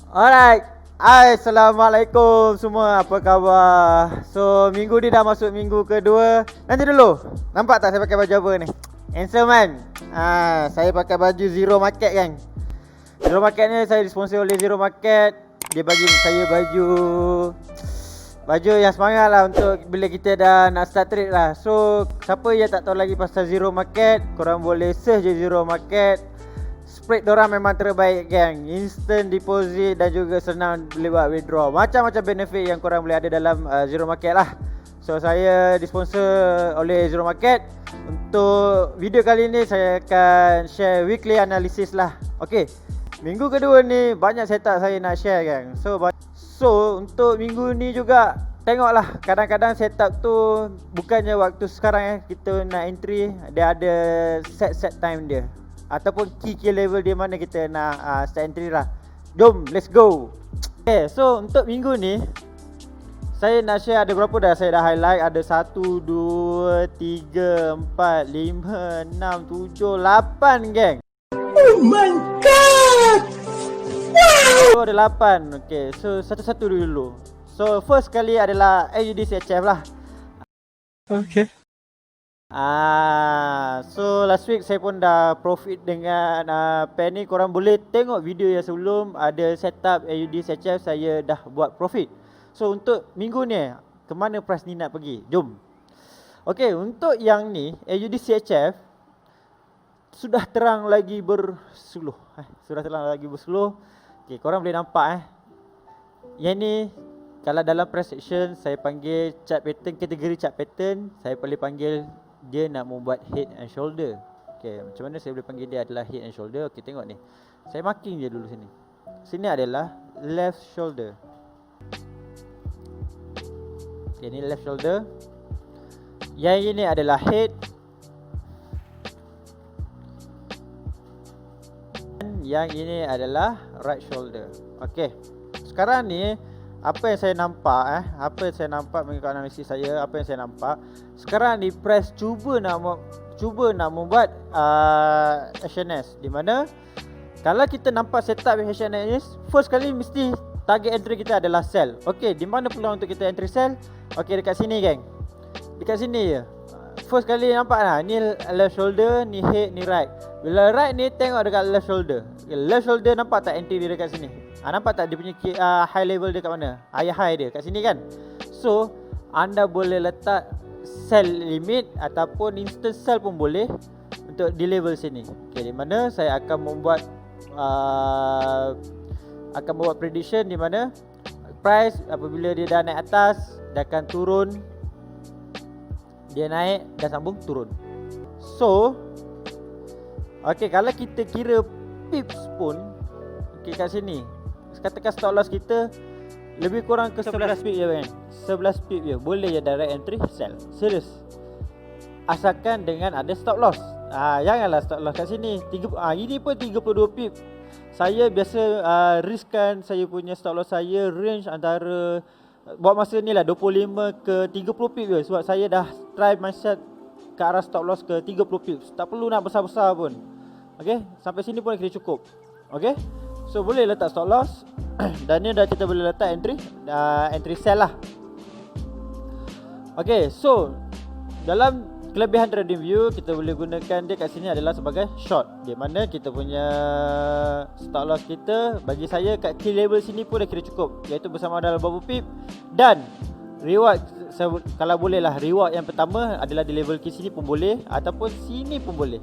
Alright. Assalamualaikum semua. Apa khabar? So, minggu ni dah masuk minggu kedua. Nanti dulu. Nampak tak saya pakai baju apa ni? Handsome man. Saya pakai baju Zero Market kan. Zero Market ni saya disponsor oleh Zero Market. Dia bagi saya baju yang semangat lah untuk bila kita dah nak start trade lah. So, siapa yang tak tahu lagi pasal Zero Market, korang boleh search je Zero Market. Spread dorang memang terbaik gang. Instant deposit dan juga senang boleh buat withdraw. Macam-macam benefit yang korang boleh ada dalam Zero Market lah. So saya disponsor oleh Zero Market. Untuk video kali ni saya akan share weekly analysis lah. Okay, minggu kedua ni banyak setup saya nak share gang. So untuk minggu ni juga tengoklah, kadang-kadang setup tu bukannya waktu sekarang kita nak entry, dia ada set time dia ataupun key level dia mana kita nak start entry lah. Jom, let's go. Okay, so untuk minggu ni saya nak share ada berapa dah saya dah highlight. Ada 1, 2, 3, 4, 5, 6, 7, 8 geng. Oh my god. So ada 8. Okay, so satu-satu dulu. So first kali adalah AUD CHF lah. Okay. So last week saya pun dah profit dengan penny. Korang boleh tengok video yang sebelum, ada setup AUD CHF, saya dah buat profit. So untuk minggu ni, ke mana price ni nak pergi? Jom. Okay, untuk yang ni AUD CHF sudah terang lagi bersuluh. Sudah terang lagi bersuluh. Okay, korang boleh nampak yang ni kalau dalam price action saya panggil chart pattern, kategori chart pattern, saya boleh panggil dia nak membuat head and shoulder. Okay, macam mana saya boleh panggil dia adalah head and shoulder? Okay, tengok ni. Saya marking je dulu sini. Sini adalah left shoulder. Okay, ni left shoulder. Yang ini adalah head. Yang ini adalah right shoulder. Okay, sekarang ni apa yang saya nampak apa yang saya nampak mengikut analisis saya, apa yang saya nampak sekarang ni price cuba nak membuat HNS, di mana kalau kita nampak setup HNS, first kali mesti target entry kita adalah sell. Okey, di mana peluang untuk kita entry sell? Okey, dekat sini geng. Dekat sini je. First kali nampak lah, ni left shoulder, ni head, ni right. Bila right ni tengok dekat left shoulder. Left shoulder nampak tak entry dia dekat sini? Nampak tak dia punya high level dia kat mana? High dia kat sini kan? So anda boleh letak sell limit ataupun instant sell pun boleh untuk di level sini. Okay, di mana saya akan membuat prediction di mana price apabila dia dah naik atas, dia akan turun, dia naik dan sambung turun. So okay, kalau kita kira pips pun, okay, kat sini katakan stop loss kita lebih kurang ke 11 pip je kan. 11 pip je, boleh je direct entry sell. Serius, asalkan dengan ada stop loss. Janganlah stop loss kat sini. Ini pun 32 pip. Saya biasa riskkan saya punya stop loss saya range antara buat masa ni lah 25 ke 30 pip je. Sebab saya dah try mindset ke arah stop loss ke 30 pip. Tak perlu nak besar-besar pun. Okay, sampai sini pun kira cukup. Okay, so boleh letak stop loss. Dan ni dah kita boleh letak entry sell lah. Okay, so dalam kelebihan trading view, kita boleh gunakan dia kat sini adalah sebagai short, di mana kita punya stop loss kita, bagi saya kat key level sini pun dah kira cukup, iaitu bersama dalam berapa pip. Dan reward, kalau boleh lah, reward yang pertama adalah di level key sini pun boleh, ataupun sini pun boleh.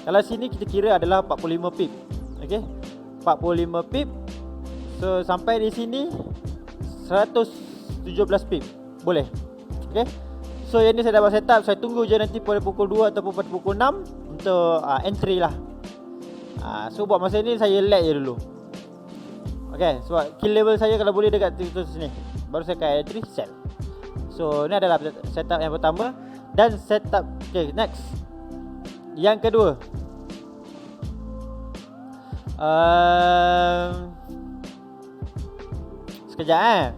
Kalau sini kita kira adalah 45 pip. Okay, 45 pip. So sampai di sini 117 pip. Boleh. Okay, so yang ni saya dah buat setup. Saya tunggu je nanti pada pukul 2 ataupun pada pukul 6 untuk entry lah. So buat masa ni saya lag je dulu. Okay, sebab kill level saya kalau boleh dekat sini, baru saya akan entry sell. So ni adalah setup yang pertama. Dan setup, okay, next, yang kedua, sekejap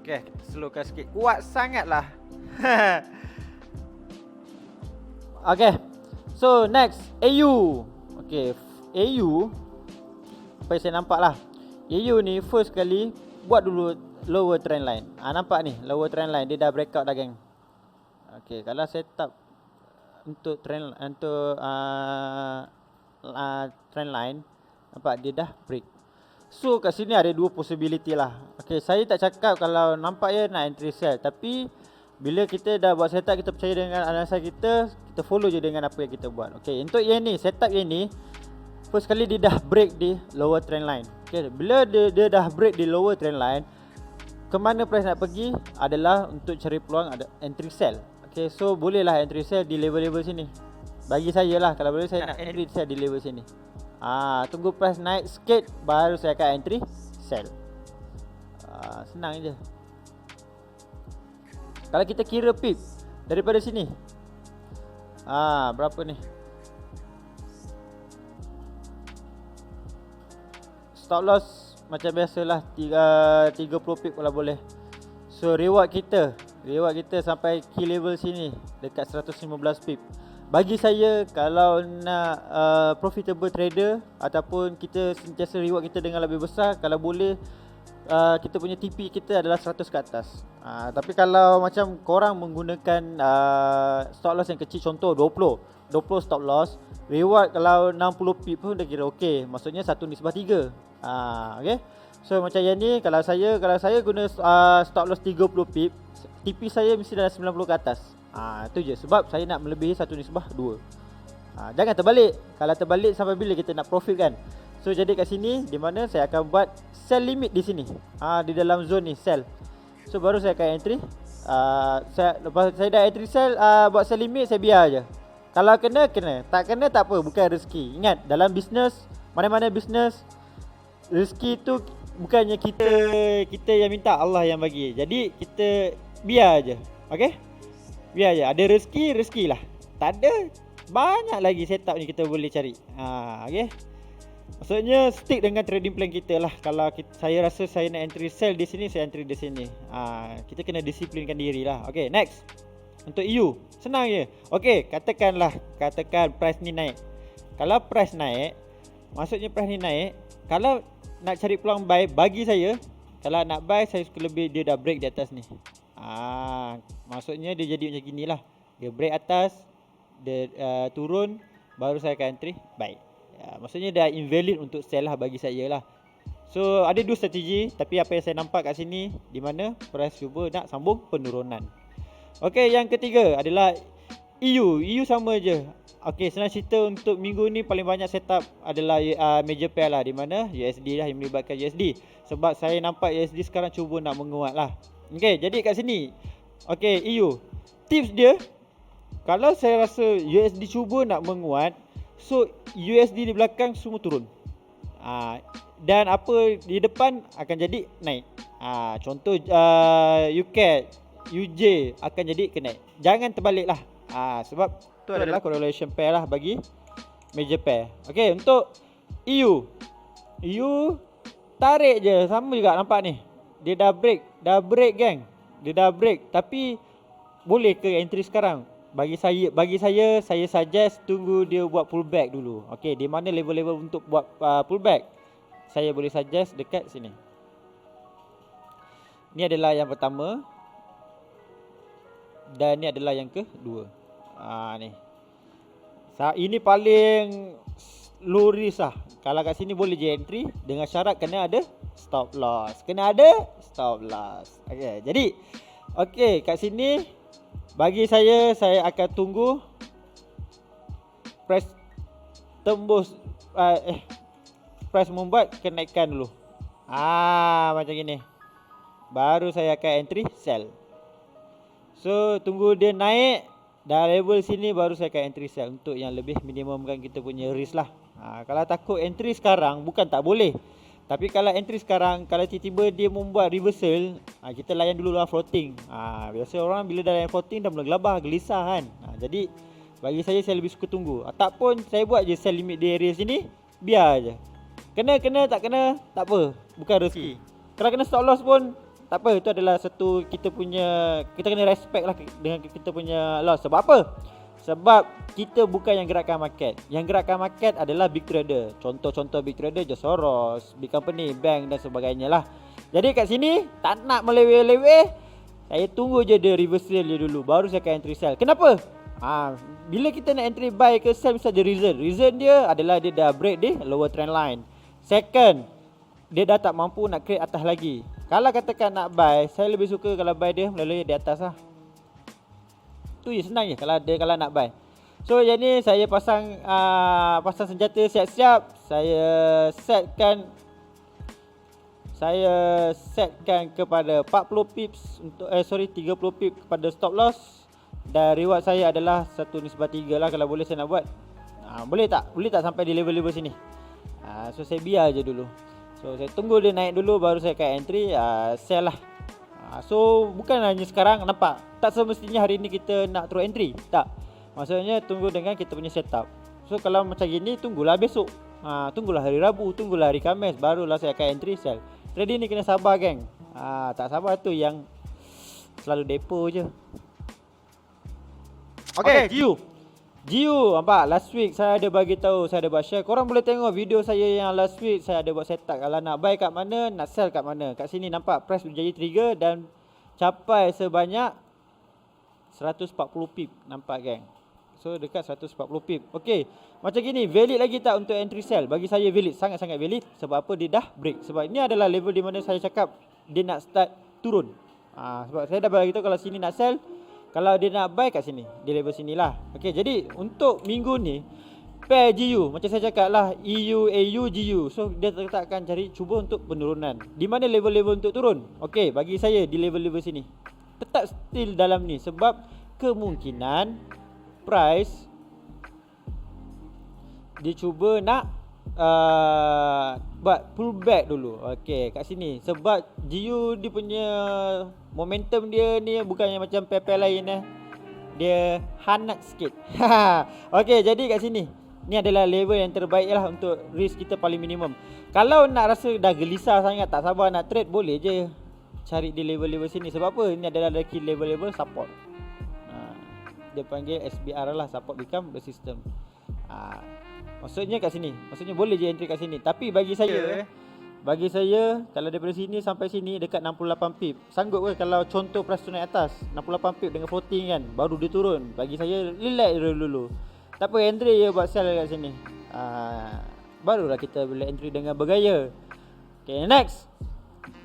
Okay, kita slowkan sikit. Kuat sangat lah. Okay, so next AU. Okay, AU apa yang saya nampak lah, AU ni first kali buat dulu lower trend line. Nampak ni lower trend line, dia dah breakout dah geng. Okay, kalau setup untuk trend trend line, nampak dia dah break. So kat sini ada dua possibility lah. Okay, saya tak cakap kalau nampak ya nak entry sell, tapi bila kita dah buat setup, kita percaya dengan analisa kita follow je dengan apa yang kita buat. Okay, untuk yang ni, setup yang ni, first kali dia dah break di lower trend line. Okay, bila dia dah break di lower trend line, ke mana price nak pergi adalah untuk cari peluang ada entry sell. Okay, so bolehlah entry sell di level-level sini. Bagi saya lah, kalau boleh saya nak entry sell di level sini. Tunggu price naik sikit baru saya akan entry sell. Senang je. Kalau kita kira pip daripada sini, berapa ni? Stop loss macam biasalah 30 pip kalau boleh. So reward kita sampai key level sini dekat 115 pip. Bagi saya, kalau nak profitable trader ataupun kita sentiasa reward kita dengan lebih besar, kalau boleh kita punya TP kita adalah 100 ke atas. Tapi kalau macam korang menggunakan stop loss yang kecil, contoh 20 stop loss, reward kalau 60 pip pun dah kira okey. Maksudnya 1/3. Okay. So macam yang ni, kalau saya guna stop loss 30 pip, TP saya mesti dalam 90 ke atas. Itu je, sebab saya nak melebihi 1/2. Jangan terbalik. Kalau terbalik sampai bila kita nak profit kan. So jadi kat sini di mana saya akan buat sell limit di sini. Di dalam zone ni sell. So baru saya akan entry. Lepas saya dah entry sell, buat sell limit, saya biar je. Kalau kena, tak kena tak apa, bukan rezeki. Ingat, dalam bisnes, mana-mana bisnes, rezeki tu bukannya kita yang minta, Allah yang bagi. Jadi kita biar je. Okey? Biar je. Ada rezeki lah. Tak ada, banyak lagi setup ni kita boleh cari. Okey. Maksudnya stick dengan trading plan kita lah. Kalau saya rasa saya nak entry sell di sini, saya entry di sini. Kita kena disiplinkan diri lah. Okey, next. Untuk EU, senang je. Okey, katakan price ni naik. Kalau price naik, maksudnya price ni naik, kalau nak cari peluang buy, bagi saya, kalau nak buy, saya suka lebih dia dah break di atas ni. Maksudnya dia jadi macam gini lah. Dia break atas, dia turun, baru saya akan entry buy. Maksudnya dah invalid untuk sell lah bagi saya lah. So ada dua strategi, tapi apa yang saya nampak kat sini, di mana price cuba nak sambung penurunan. Okey, yang ketiga adalah EU sama je. Okey, senang cerita untuk minggu ni paling banyak setup adalah major pair lah, di mana USD lah yang melibatkan USD. Sebab saya nampak USD sekarang cuba nak menguat lah. Okey, jadi kat sini, okey, EU, tips dia, kalau saya rasa USD cuba nak menguat, so USD di belakang semua turun. Dan apa di depan akan jadi naik. Contoh UCAD, UJ akan jadi naik. Jangan terbalik lah. Sebab itu adalah correlation pair lah bagi major pair. Okey, untuk EU tarik je, sama juga nampak ni. Dia dah break geng. Dia dah break, tapi boleh ke entry sekarang? Bagi saya suggest tunggu dia buat pullback dulu. Okey, di mana level-level untuk buat pullback? Saya boleh suggest dekat sini. Ni adalah yang pertama. Dan ni adalah yang kedua. Ni. Ini paling low risk lah. Kalau kat sini boleh je entry, dengan syarat kena ada stop loss. Okey, jadi kat sini bagi saya akan tunggu price tembus price membuat kenaikan dulu. Macam gini. Baru saya akan entry sell. So tunggu dia naik dah level sini, baru saya akan entry sell untuk yang lebih minimumkan kita punya risk lah. Kalau takut entry sekarang, bukan tak boleh, tapi kalau entry sekarang, kalau tiba-tiba dia membuat reversal, kita layan dulu lah floating. Biasa orang bila dah layan floating dah mula gelabah, gelisah kan. Jadi bagi saya lebih suka tunggu. Tak pun saya buat je sell limit di area sini, biar je. Kena tak kena tak apa, bukan rezeki. Kalau kena stop loss pun tak apa, itu adalah satu kita kena respect lah dengan kita punya loss. Sebab apa? Sebab kita bukan yang gerakkan market. Yang gerakkan market adalah big trader. Contoh-contoh big trader, George Soros, big company, bank dan sebagainya lah. Jadi kat sini tak nak meleweh-leweh, saya tunggu je dia reversal je dulu, baru saya akan entry sell. Kenapa? Bila kita nak entry buy ke sell, mesti ada reason. Reason dia adalah dia dah break di lower trend line. Second, dia dah tak mampu nak create atas lagi. Kalau katakan nak buy, saya lebih suka kalau buy dia melalui di atas lah. Tu je, senang je kalau nak buy. So yang ni saya pasang senjata siap-siap. Saya setkan kepada 40 pips untuk 30 pips kepada stop loss. Dan reward saya adalah 1/3 lah kalau boleh saya nak buat. Boleh tak sampai di level-level sini. So saya biar je dulu. So saya tunggu dia naik dulu, baru saya akan entry sell lah. So bukan hanya sekarang, nampak? Tak semestinya hari ni kita nak terus entry. Tak. Maksudnya tunggu dengan kita punya setup. So kalau macam gini, tunggulah besok. Tunggulah hari Rabu, tunggulah hari Khamis, barulah saya akan entry sell. Trading ni kena sabar, geng. Tak sabar tu yang selalu depo je. Okay, Giu, nampak? Last week saya ada bagi tahu, saya ada buat share. Korang boleh tengok video saya yang last week, saya ada buat setup. Kalau nak buy kat mana, nak sell kat mana. Kat sini nampak price menjadi trigger dan capai sebanyak 140 pip. Nampak, geng? So dekat 140 pip. Okay, macam gini, valid lagi tak untuk entry sell? Bagi saya valid, sangat-sangat valid. Sebab apa? Dia dah break. Sebab ini adalah level di mana saya cakap dia nak start turun. Sebab saya dah bagi tahu kalau sini nak sell, kalau dia nak buy kat sini, di level sini lah. Okay, jadi untuk minggu ni, pair GU, macam saya cakap lah, EU, AU, GU. So dia akan cuba untuk penurunan. Di mana level-level untuk turun? Okay, bagi saya di level-level sini. Tetap still dalam ni. Sebab kemungkinan price dia cuba nak buat pullback dulu. Okay, kat sini. Sebab GU dia punya momentum dia ni bukannya macam pair-pair lain dia hangat sikit. Okay, jadi kat sini ni adalah level yang terbaik lah untuk risk kita paling minimum. Kalau nak rasa dah gelisah sangat, tak sabar nak trade, boleh je cari di level-level sini. Sebab apa? Ini adalah lagi level-level support. Dia panggil SBR lah, support become the system. Maksudnya kat sini. Maksudnya boleh je entry kat sini. Tapi bagi saya kalau daripada sini sampai sini dekat 68 pip, sanggup ke kalau contoh price tu naik atas 68 pip dengan floating kan, baru dia turun? Bagi saya relax dulu. Tak apa, entry je buat sell kat sini. Barulah kita boleh entry dengan bergaya. Okay, next.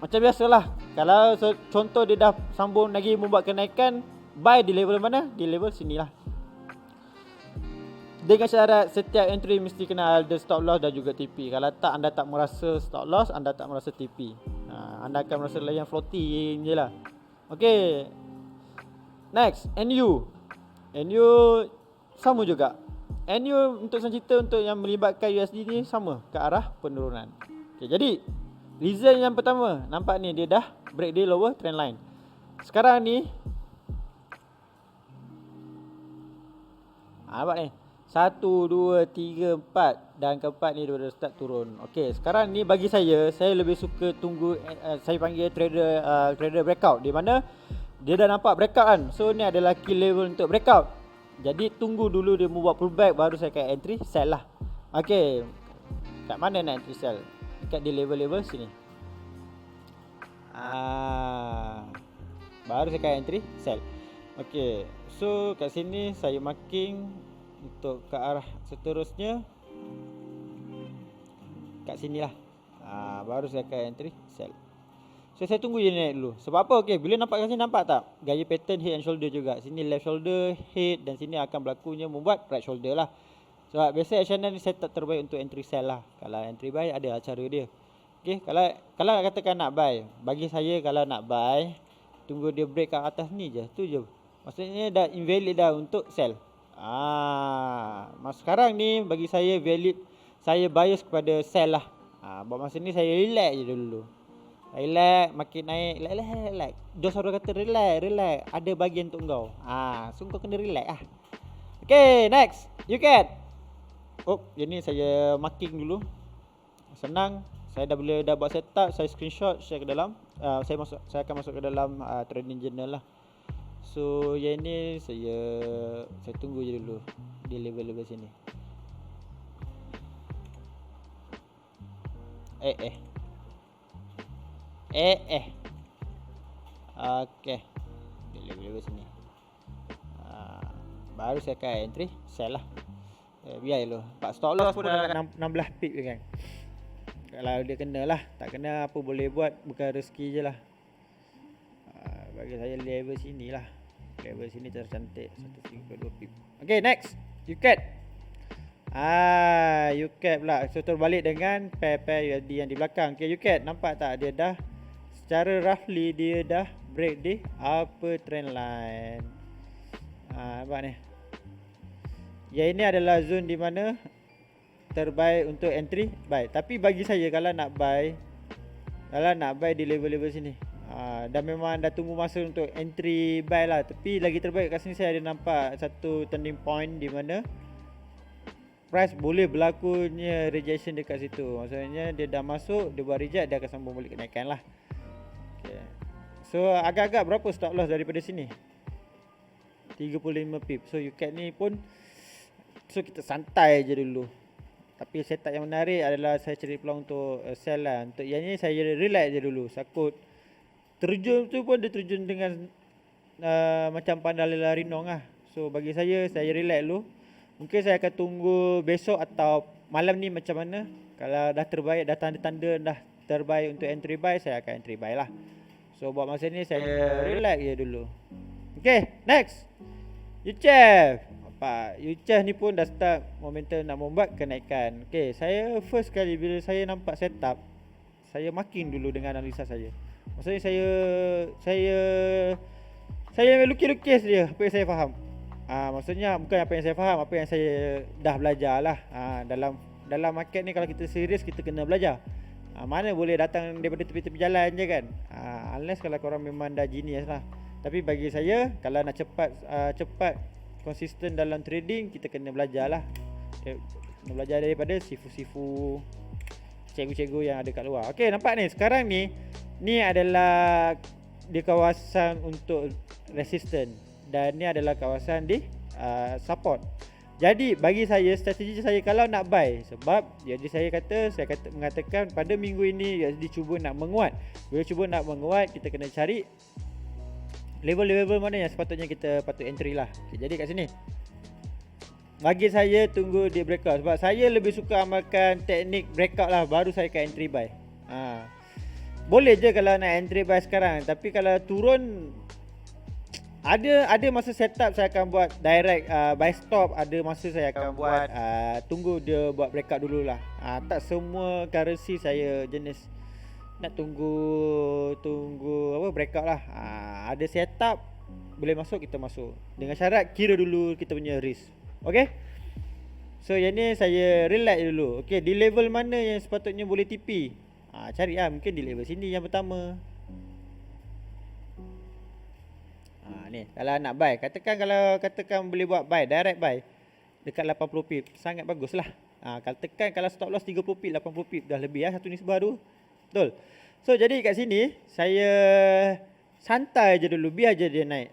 Macam biasalah, kalau contoh dia dah sambung lagi membuat kenaikan, buy di level mana? Di level sinilah. Dengan syarat setiap entry mesti kena ada stop loss dan juga TP. Kalau tak, anda tak merasa stop loss, anda tak merasa TP. Anda akan merasa layan floating je lah. Okay, next, NU sama juga. NU untuk cerita untuk yang melibatkan USD ni sama ke arah penurunan. Okay, jadi reason yang pertama, nampak ni dia dah break di lower trend line. Sekarang ni nampak ni 1, 2, 3, 4 dan keempat ni dia dah start turun. Okey, sekarang ni bagi saya lebih suka tunggu saya panggil trader breakout, di mana dia dah nampak breakout kan. So ni adalah key level untuk breakout. Jadi tunggu dulu dia buat pullback, baru saya akan entry sell lah. Okey, kat mana nak entry sell? Dekat di level-level sini. Baru saya akan entry sell. Okey, so kat sini saya marking untuk ke arah seterusnya kat sinilah. Baru saya akan entry sell. So saya tunggu je naik dulu. Sebab apa? Okey, bila nampak kat sini, nampak tak gaya pattern head and shoulder juga. Sini left shoulder, head, dan sini akan berlakunya membuat right shoulder lah. Sebab biasa actionan ni setup terbaik untuk entry sell lah. Kalau entry buy ada cara dia. Okey, kalau katakan nak buy, bagi saya kalau nak buy, tunggu dia break kat atas ni je. Tu je. Maksudnya dah invalid dah untuk sell. Sekarang ni bagi saya valid, saya bias kepada sell lah. Buat masa ni saya relax je dulu. Relax, makin naik, relax. Dos orang kata relax, ada bagian untuk kau. So kau kena relax lah. Okay, next, you can. Ini saya marking dulu. Senang, saya dah buat setup, saya screenshot, share ke dalam saya akan masuk ke dalam trading journal lah. So yang ni saya tunggu je dulu di level-level sini. Okey. Di level-level sini. Baru saya akan entry sell lah. Biar dulu. Pak stop loss pun dah 16 pip je kan. Kalau dia kena lah, tak kena apa boleh buat, bukan rezeki je lah. Bagi saya level sini lah. Level sini tercantik 1.2 pip. Okay, next UCAT. UCAT pula. So terbalik dengan pair USD yang di belakang. Okay, UCAT nampak tak, dia dah secara roughly dia dah break di upper trend line. Nampak ni. Yang ini adalah zone di mana terbaik untuk entry buy. Tapi bagi saya kalau nak buy di level-level sini, dah memang dah tunggu masa untuk entry buy lah. Tapi lagi terbaik kat sini saya ada nampak satu turning point di mana price boleh berlakunya rejection dekat situ. Maksudnya dia dah masuk, dia buat reject, dia akan sambung balik kenaikan lah. Okay. So agak-agak berapa stop loss daripada sini? 35 pip. So UCAT ni pun, so kita santai je dulu. Tapi setup yang menarik adalah saya cari peluang untuk sell lah. Untuk yang ni saya relax je dulu. Sakut terjun tu pun dia terjun dengan macam pandai larinong lah. So bagi saya relax dulu. Mungkin saya akan tunggu besok atau malam ni macam mana. Kalau dah terbaik, dah tanda-tanda dah terbaik untuk entry buy, saya akan entry buy lah. So buat masa ni saya relax je dulu. Okay, next UCHEF. UCHEF ni pun dah start momentum nak membuat kenaikan. Okay, saya first kali bila saya nampak setup, saya marking dulu dengan analisa saya. Maksudnya saya lukis-lukis dia apa yang saya faham. Maksudnya bukan apa yang saya faham, apa yang saya dah belajar lah. Dalam market ni kalau kita serius, kita kena belajar. Mana boleh datang daripada tepi-tepi jalan je kan. Unless kalau korang memang dah genius lah. Tapi bagi saya, kalau nak cepat konsisten dalam trading, kita kena belajar lah. Kena belajar daripada sifu-sifu, cikgu-cikgu yang ada kat luar. Okay, nampak ni. Sekarang ni adalah di kawasan untuk resistance. Dan ni adalah kawasan di support. Jadi bagi saya, strategi saya kalau nak buy, sebab jadi saya mengatakan pada minggu ini USD cuba nak menguat. Bila cuba nak menguat, kita kena cari level-level mana yang sepatutnya kita patut entry lah. Okay, jadi kat sini bagi saya tunggu dia breakout. Sebab saya lebih suka amalkan teknik breakout lah, baru saya akan entry buy. Boleh je kalau nak entry buy sekarang. Tapi kalau turun, ada masa setup saya akan buat direct buy stop. Ada masa saya akan buat tunggu dia buat breakout dululah. Tak semua currency saya jenis nak tunggu apa breakout lah. Ada setup, boleh masuk, kita masuk. Dengan syarat kira dulu kita punya risk. Okay, so yang ni saya relax dulu. Okay, di level mana yang sepatutnya boleh TP, cari lah. Mungkin di level sini yang pertama. Ni kalau nak buy, katakan boleh buat buy, direct buy dekat 80 pip, sangat bagus lah. Kalau stop loss 30 pip, 80 pip dah lebih lah satu nisbah tu. Betul. So jadi kat sini saya santai je dulu, biar je dia naik.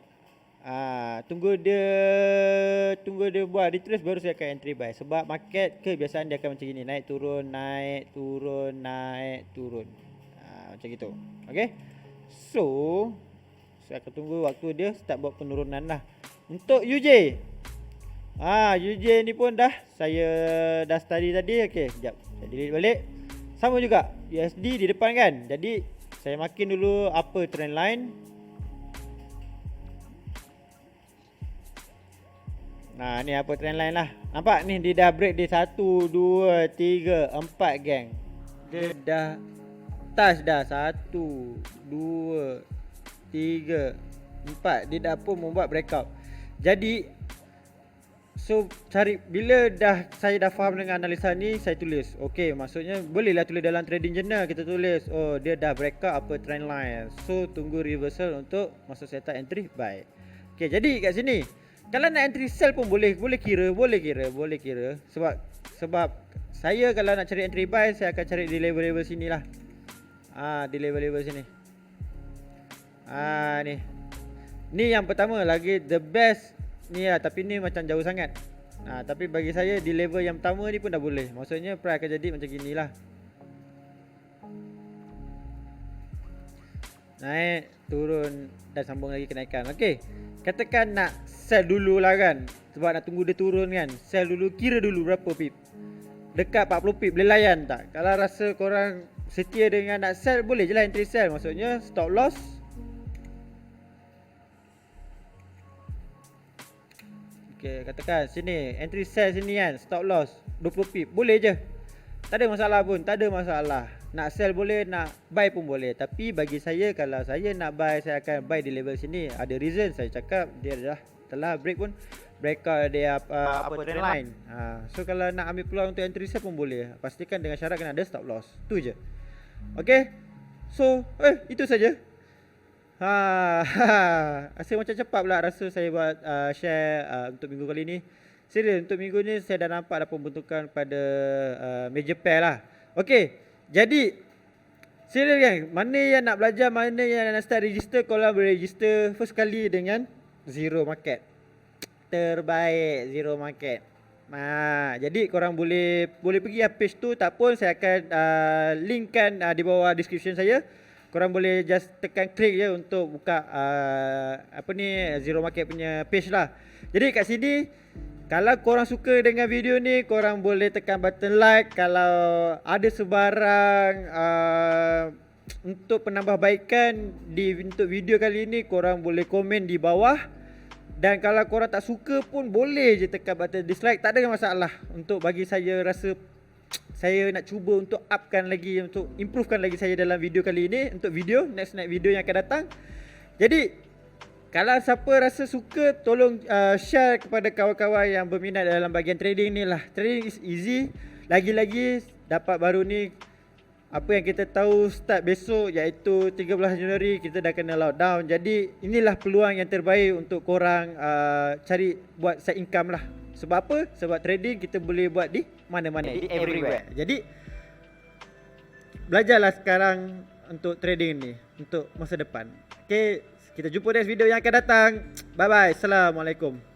Tunggu dia buat retrace, baru saya akan entry buy. Sebab market kebiasaan dia akan macam gini, naik turun, naik turun, naik turun. Macam gitu. Okay, so saya akan tunggu waktu dia start buat penurunan lah. Untuk UJ, UJ ni pun saya dah study tadi. Okay, sekejap saya delete balik. Sama juga USD di depan kan. Jadi saya makin dulu upper trend line. Ni upper trend line lah. Nampak ni dia dah break di 1, 2, 3, 4 geng. Dia dah touch dah 1, 2, 3, 4. Dia dah pun membuat breakout. Jadi so bila saya dah faham dengan analisa ni, saya tulis. Okay, maksudnya bolehlah tulis dalam trading journal. Kita tulis, oh dia dah breakout upper trend line, so tunggu reversal untuk masuk setup entry buy. Okay, jadi kat sini kalau nak entry sell pun boleh kira. Sebab saya kalau nak cari entry buy, saya akan cari di level-level sini lah. Di level-level sini. Ni. Ni yang pertama lagi the best ni lah, tapi ni macam jauh sangat. Tapi bagi saya di level yang pertama ni pun dah boleh. Maksudnya price akan jadi macam gini lah. Naik, turun dan sambung lagi kenaikan. Okey. Katakan nak sell dulu lah kan. Sebab nak tunggu dia turun kan. Sell dulu, kira dulu berapa pip. Dekat 40 pip boleh layan tak? Kalau rasa korang setia dengan nak sell, boleh je lah entry sell. Maksudnya stop loss. Okey, katakan sini entry sell sini kan, stop loss 20 pip. Boleh je. Tak ada masalah pun, tak ada masalah. Nak sell boleh, nak buy pun boleh. Tapi bagi saya, kalau saya nak buy, saya akan buy di level sini. Ada reason saya cakap dia dah telah break pun, breakout dia apa trend line. So kalau nak ambil peluang untuk entry sell pun boleh. Pastikan dengan syarat kena ada stop loss. Tu je. Okey. So, itu saja. Rasa macam cepat pula rasa saya buat share untuk minggu kali ni. Serius, untuk minggu ni saya dah nampak ada pembentukan pada major pair lah. Okey. Jadi serius kan, mana yang nak belajar, mana yang nak start register, korang boleh register first kali dengan Zero Market. Terbaik Zero Market. Jadi korang boleh pergi page tu, tak pun saya akan linkkan di bawah description saya. Korang boleh just tekan klik je untuk buka Zero Market punya page lah. Jadi kat sini, kalau korang suka dengan video ni, korang boleh tekan button like. Kalau ada sebarang untuk penambahbaikan untuk video kali ni, korang boleh komen di bawah. Dan kalau korang tak suka pun, boleh je tekan button dislike. Tak ada masalah. Untuk bagi saya rasa saya nak cuba untuk upkan lagi, untuk improvekan lagi saya dalam video kali ini. Untuk video next video yang akan datang. Jadi kalau siapa rasa suka, tolong share kepada kawan-kawan yang berminat dalam bahagian trading ni lah. Trading is easy. Lagi-lagi dapat baru ni, apa yang kita tahu start besok, iaitu 13 Januari kita dah kena lockdown. Jadi inilah peluang yang terbaik untuk korang cari buat side income lah. Sebab apa? Sebab trading kita boleh buat di mana-mana, di everywhere. Jadi belajarlah sekarang untuk trading ni, untuk masa depan. Okay, kita jumpa next video yang akan datang. Bye bye. Assalamualaikum.